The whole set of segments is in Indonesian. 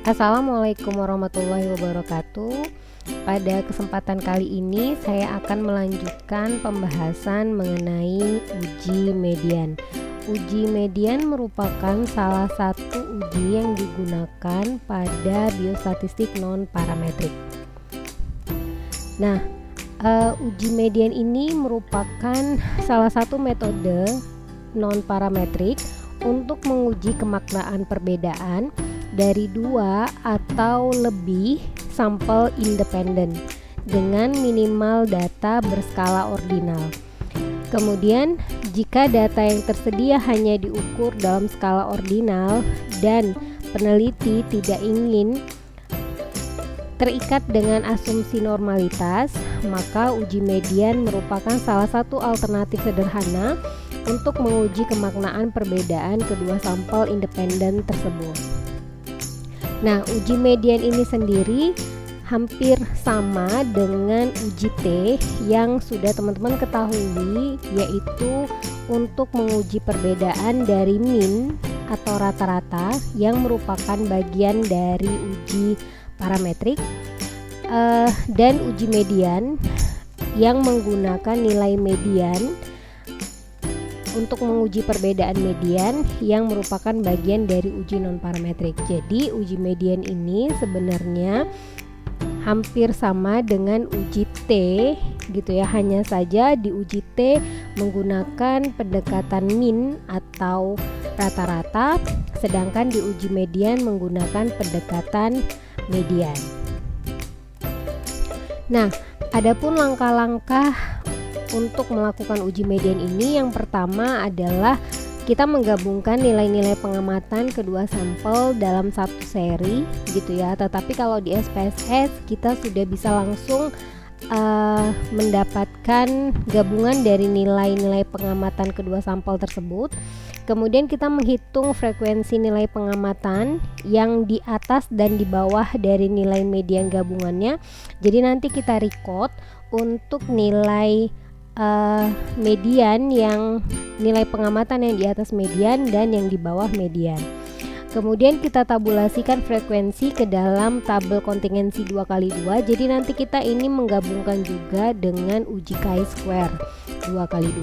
Assalamualaikum warahmatullahi wabarakatuh. Pada kesempatan kali ini saya akan melanjutkan pembahasan mengenai uji median. Uji median merupakan salah satu uji yang digunakan pada biostatistik non-parametrik. Nah, uji median ini merupakan salah satu metode non-parametrik untuk menguji kemaknaan perbedaan dari dua atau lebih sampel independen dengan minimal data berskala ordinal. Kemudian, jika data yang tersedia hanya diukur dalam skala ordinal dan peneliti tidak ingin terikat dengan asumsi normalitas, maka uji median merupakan salah satu alternatif sederhana untuk menguji kemaknaan perbedaan kedua sampel independen tersebut. Nah, uji median ini sendiri hampir sama dengan uji T yang sudah teman-teman ketahui, yaitu untuk menguji perbedaan dari min atau rata-rata yang merupakan bagian dari uji parametrik, dan uji median yang menggunakan nilai median untuk menguji perbedaan median yang merupakan bagian dari uji non-parametrik. Jadi uji median ini sebenarnya hampir sama dengan uji T gitu ya, hanya saja di uji T menggunakan pendekatan min atau rata-rata, sedangkan di uji median menggunakan pendekatan median. Nah, adapun langkah-langkah untuk melakukan uji median ini, yang pertama adalah kita menggabungkan nilai-nilai pengamatan kedua sampel dalam satu seri gitu ya. Tetapi kalau di SPSS kita sudah bisa langsung mendapatkan gabungan dari nilai-nilai pengamatan kedua sampel tersebut. Kemudian kita menghitung frekuensi nilai pengamatan yang di atas dan di bawah dari nilai median gabungannya. Jadi nanti kita record untuk nilai median, yang nilai pengamatan yang di atas median dan yang di bawah median. Kemudian kita tabulasikan frekuensi ke dalam tabel kontingensi 2x2. Jadi nanti kita ini menggabungkan juga dengan uji chi-square 2x2.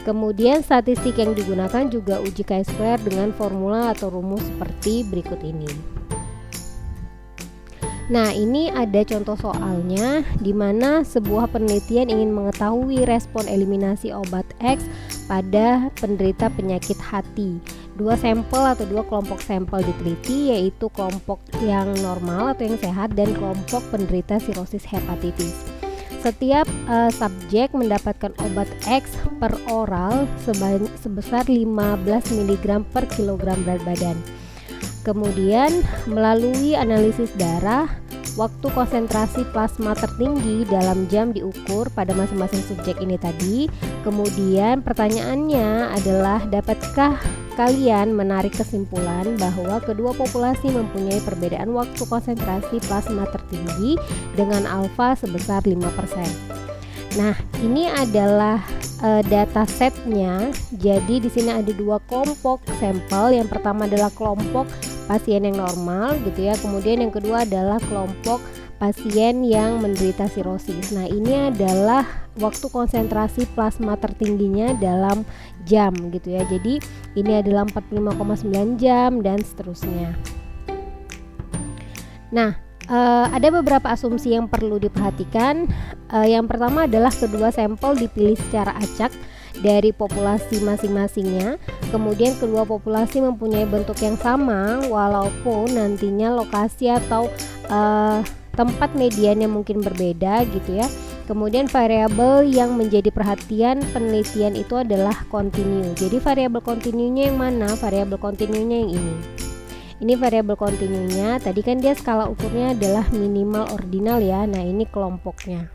Kemudian statistik yang digunakan juga uji chi-square dengan formula atau rumus seperti berikut ini. Nah, ini ada contoh soalnya di mana sebuah penelitian ingin mengetahui respon eliminasi obat X pada penderita penyakit hati. Dua sampel atau dua kelompok sampel diteliti, yaitu kelompok yang normal atau yang sehat dan kelompok penderita sirosis hepatitis. Setiap subjek mendapatkan obat X per oral sebesar 15 mg per kilogram berat badan. Kemudian melalui analisis darah, waktu konsentrasi plasma tertinggi dalam jam diukur pada masing-masing subjek ini tadi. Kemudian pertanyaannya adalah, dapatkah kalian menarik kesimpulan bahwa kedua populasi mempunyai perbedaan waktu konsentrasi plasma tertinggi dengan alfa sebesar 5%? Nah, ini adalah data setnya. Jadi di sini ada dua kelompok sampel. Yang pertama adalah kelompok pasien yang normal gitu ya. Kemudian yang kedua adalah kelompok pasien yang menderita sirosis. Nah, ini adalah waktu konsentrasi plasma tertingginya dalam jam gitu ya. Jadi ini adalah 45,9 jam dan seterusnya. Nah, ada beberapa asumsi yang perlu diperhatikan. Yang pertama adalah kedua sampel dipilih secara acak dari populasi masing-masingnya. Kemudian kedua populasi mempunyai bentuk yang sama walaupun nantinya lokasi atau tempat mediannya mungkin berbeda gitu ya. Kemudian variabel yang menjadi perhatian penelitian itu adalah kontinu. Jadi variabel kontinunya yang mana? Variabel kontinunya yang ini. Ini variabel kontinunya. Tadi kan dia skala ukurnya adalah minimal ordinal ya. Nah, ini kelompoknya.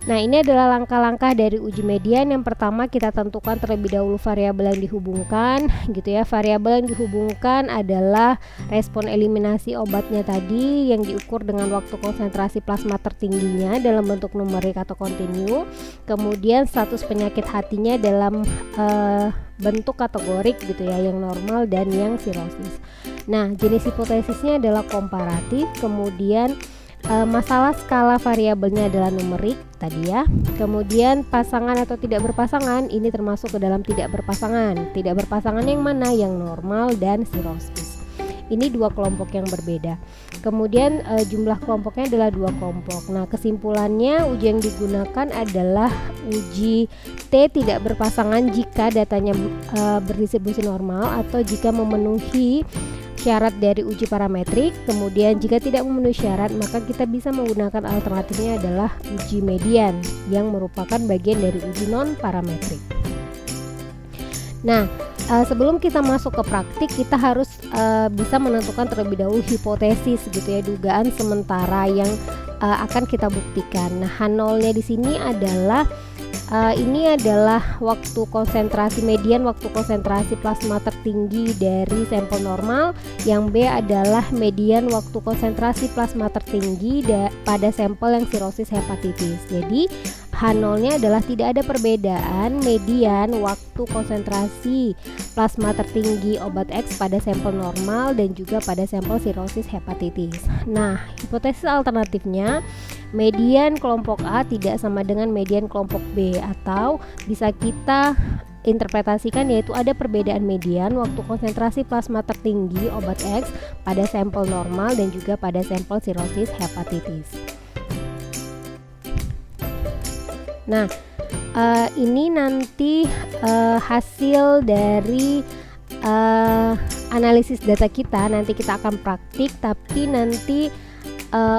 Nah, ini adalah langkah-langkah dari uji median. Yang pertama, kita tentukan terlebih dahulu variabel yang dihubungkan gitu ya. Variabel yang dihubungkan adalah respon eliminasi obatnya tadi yang diukur dengan waktu konsentrasi plasma tertingginya dalam bentuk numerik atau kontinu. Kemudian status penyakit hatinya dalam bentuk kategorik gitu ya, yang normal dan yang sirosis. Nah, jenis hipotesisnya adalah komparatif, kemudian masalah skala variabelnya adalah numerik tadi ya. Kemudian pasangan atau tidak berpasangan, ini termasuk ke dalam tidak berpasangan. Tidak berpasangan yang mana? Yang normal dan sirosis. Ini dua kelompok yang berbeda. Kemudian jumlah kelompoknya adalah dua kelompok. Nah, kesimpulannya uji yang digunakan adalah uji T tidak berpasangan jika datanya berdistribusi normal atau jika memenuhi syarat dari uji parametrik. Kemudian jika tidak memenuhi syarat, maka kita bisa menggunakan alternatifnya adalah uji median yang merupakan bagian dari uji non parametrik. Nah, sebelum kita masuk ke praktik, kita harus bisa menentukan terlebih dahulu hipotesis gitu ya, dugaan sementara yang akan kita buktikan. Nah, H0-nya di sini adalah ini adalah waktu konsentrasi median, waktu konsentrasi plasma tertinggi dari sampel normal. Yang B adalah median waktu konsentrasi plasma tertinggi pada sampel yang sirosis hepatitis. Jadi H0-nya adalah tidak ada perbedaan median waktu konsentrasi plasma tertinggi obat X pada sampel normal dan juga pada sampel sirosis hepatitis. Nah, hipotesis alternatifnya median kelompok A tidak sama dengan median kelompok B, atau bisa kita interpretasikan yaitu ada perbedaan median waktu konsentrasi plasma tertinggi obat X pada sampel normal dan juga pada sampel sirosis hepatitis. Nah, ini nanti hasil dari analisis data kita. Nanti kita akan praktik, tapi nanti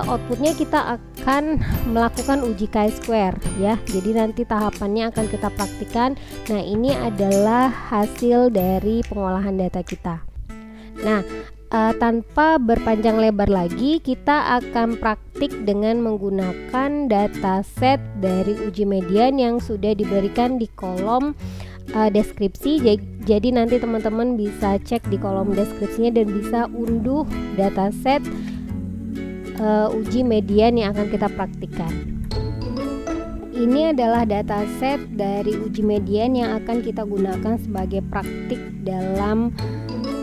outputnya kita akan melakukan uji chi-square ya. Jadi nanti tahapannya akan kita praktikan. Nah, ini adalah hasil dari pengolahan data kita. Nah, tanpa berpanjang lebar lagi, kita akan praktik dengan menggunakan dataset dari uji median yang sudah diberikan di kolom deskripsi. Jadi nanti teman-teman bisa cek di kolom deskripsinya dan bisa unduh dataset uji median yang akan kita praktikkan. Ini adalah dataset dari uji median yang akan kita gunakan sebagai praktik dalam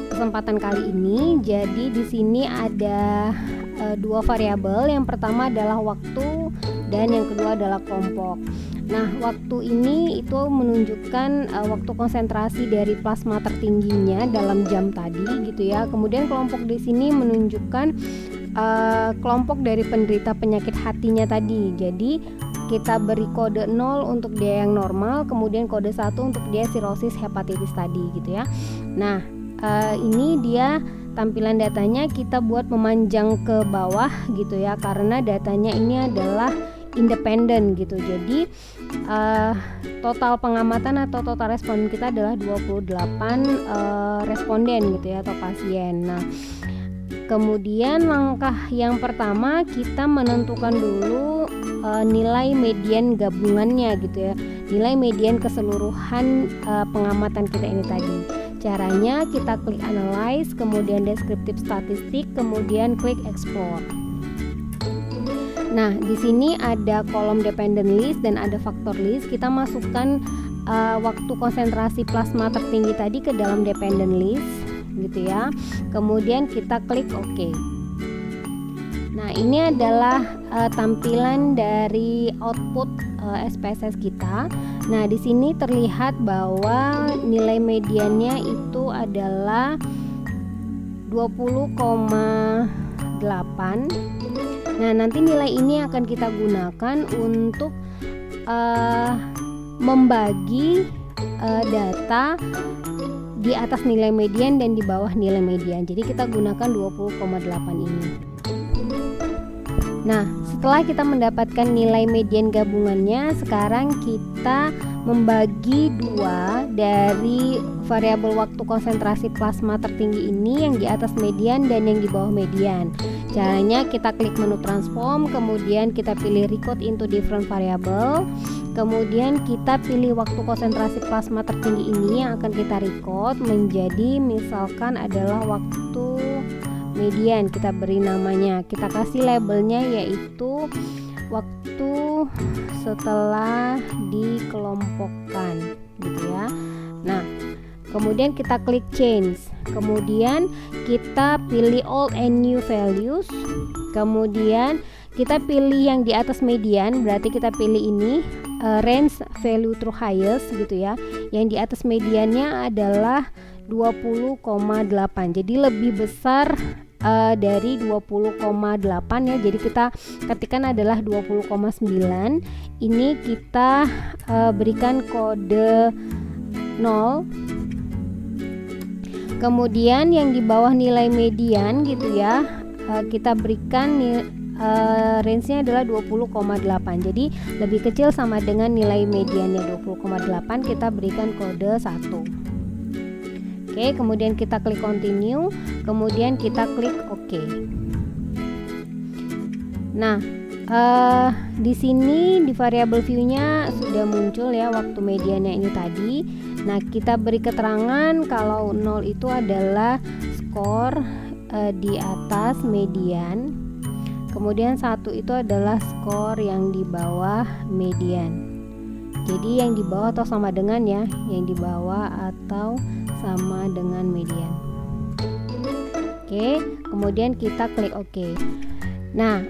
kesempatan kali ini. Jadi di sini ada dua variabel. Yang pertama adalah waktu dan yang kedua adalah kelompok. Nah, waktu ini itu menunjukkan waktu konsentrasi dari plasma tertingginya dalam jam tadi gitu ya. Kemudian kelompok di sini menunjukkan kelompok dari penderita penyakit hatinya tadi. Jadi kita beri kode 0 untuk dia yang normal, kemudian kode 1 untuk dia sirosis hepatitis tadi gitu ya. Nah, ini dia tampilan datanya. Kita buat memanjang ke bawah gitu ya, karena datanya ini adalah independen gitu. Jadi total pengamatan atau total responden kita adalah 28 responden gitu ya, atau pasien. Nah, kemudian langkah yang pertama kita menentukan dulu nilai median gabungannya gitu ya, nilai median keseluruhan pengamatan kita ini tadi. Caranya kita klik analyze, kemudian descriptive statistik, kemudian klik explore. Nah, di sini ada kolom dependent list dan ada factor list. Kita masukkan waktu konsentrasi plasma tertinggi tadi ke dalam dependent list gitu ya. Kemudian kita klik OK. Nah, ini adalah tampilan dari output SPSS kita. Nah, di sini terlihat bahwa nilai mediannya itu adalah 20,8. Nah, nanti nilai ini akan kita gunakan untuk membagi data di atas nilai median dan di bawah nilai median. Jadi kita gunakan 20,8 ini. Nah, setelah kita mendapatkan nilai median gabungannya, sekarang kita membagi dua dari variabel waktu konsentrasi plasma tertinggi ini, yang di atas median dan yang di bawah median. Caranya kita klik menu transform, kemudian kita pilih record into different variable. Kemudian kita pilih waktu konsentrasi plasma tertinggi ini yang akan kita record menjadi misalkan adalah waktu median. Kita beri namanya, kita kasih labelnya yaitu waktu setelah dikelompokkan gitu ya. Nah, kemudian kita klik change. Kemudian kita pilih old and new values. Kemudian kita pilih yang di atas median, berarti kita pilih ini range value through highest gitu ya. Yang di atas mediannya adalah 20,8. Jadi lebih besar dari 20,8 ya. Jadi kita ketikkan adalah 20,9. Ini kita berikan kode 0. Kemudian yang di bawah nilai median gitu ya, kita berikan range-nya adalah 20,8. Jadi lebih kecil sama dengan nilai mediannya 20,8, kita berikan kode 1. Oke, kemudian kita klik continue, kemudian kita klik OK. Nah, di sini di variable view-nya sudah muncul ya waktu mediannya ini tadi. Nah, kita beri keterangan kalau 0 itu adalah skor di atas median. Kemudian 1 itu adalah skor yang di bawah median. Jadi yang di bawah atau sama dengan ya, yang di bawah atau sama dengan median. Oke, kemudian kita klik OK. Nah,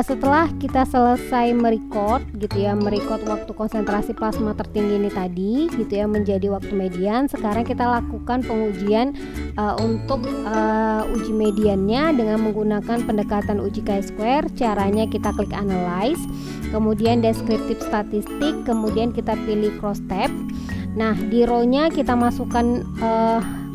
setelah kita selesai merecord gitu ya, merecord waktu konsentrasi plasma tertinggi ini tadi gitu ya menjadi waktu median. Sekarang kita lakukan pengujian untuk uji mediannya dengan menggunakan pendekatan uji chi-square. Caranya kita klik analyze, kemudian descriptive statistik, kemudian kita pilih cross tab. Nah, di row-nya kita masukkan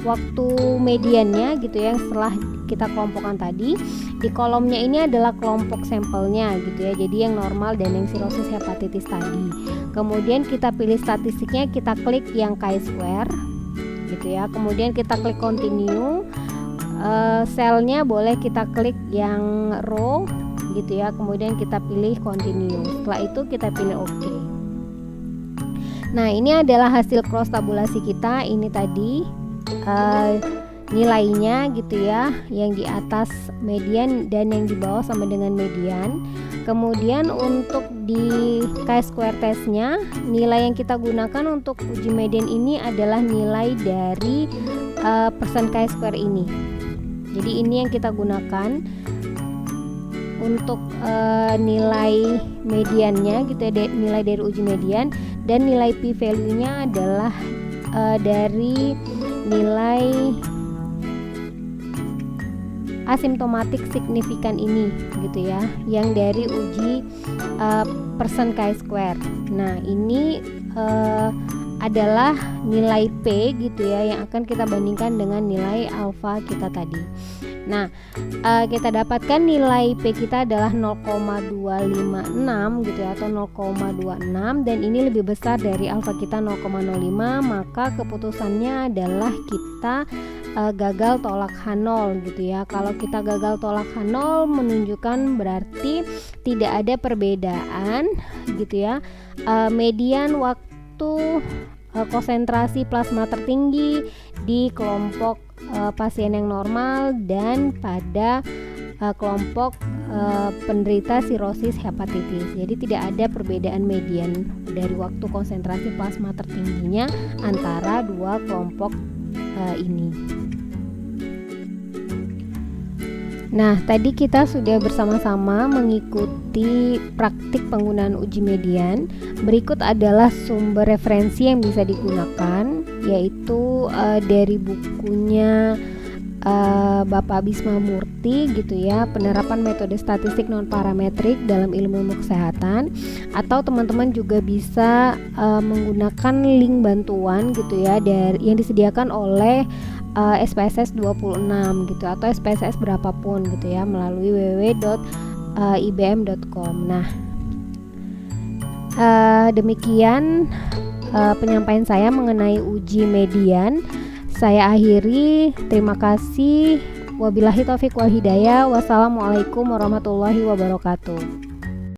waktu mediannya gitu ya, setelah kita kelompokkan tadi. Di kolomnya ini adalah kelompok sampelnya gitu ya, jadi yang normal dan yang sirosis hepatitis tadi. Kemudian kita pilih statistiknya, kita klik yang chi-square gitu ya, kemudian kita klik continue. Selnya boleh kita klik yang row gitu ya, kemudian kita pilih continue. Setelah itu kita pilih OK. Nah, ini adalah hasil cross tabulasi kita. Ini tadi nilainya gitu ya, yang di atas median dan yang di bawah sama dengan median. Kemudian untuk di chi-square testnya, nilai yang kita gunakan untuk uji median ini adalah nilai dari persen chi-square ini. Jadi ini yang kita gunakan untuk nilai mediannya gitu ya, nilai dari uji median. Dan nilai p-value-nya adalah dari nilai asimptomatik signifikan ini gitu ya, yang dari uji persen chi-square. Nah, ini adalah nilai P gitu ya, yang akan kita bandingkan dengan nilai alfa kita tadi. Nah, kita dapatkan nilai P kita adalah 0,256 gitu ya, atau 0,26, dan ini lebih besar dari alfa kita 0,05, maka keputusannya adalah kita gagal tolak H0 gitu ya. Kalau kita gagal tolak H0 menunjukkan berarti tidak ada perbedaan gitu ya, median waktu konsentrasi plasma tertinggi di kelompok pasien yang normal dan pada kelompok penderita sirosis hepatitis. Jadi tidak ada perbedaan median dari waktu konsentrasi plasma tertingginya antara dua kelompok ini. Nah, tadi kita sudah bersama-sama mengikuti praktik penggunaan uji median. Berikut adalah sumber referensi yang bisa digunakan, yaitu dari bukunya Bapak Bisma Murti gitu ya, penerapan metode statistik non parametrik dalam ilmu kesehatan, atau teman-teman juga bisa menggunakan link bantuan gitu ya dari yang disediakan oleh SPSS 26 gitu, atau SPSS berapapun gitu ya, melalui www.ibm.com. Nah, demikian penyampaian saya mengenai uji median. Saya akhiri, terima kasih. Wabillahi taufiq wal hidayah. Wassalamualaikum warahmatullahi wabarakatuh.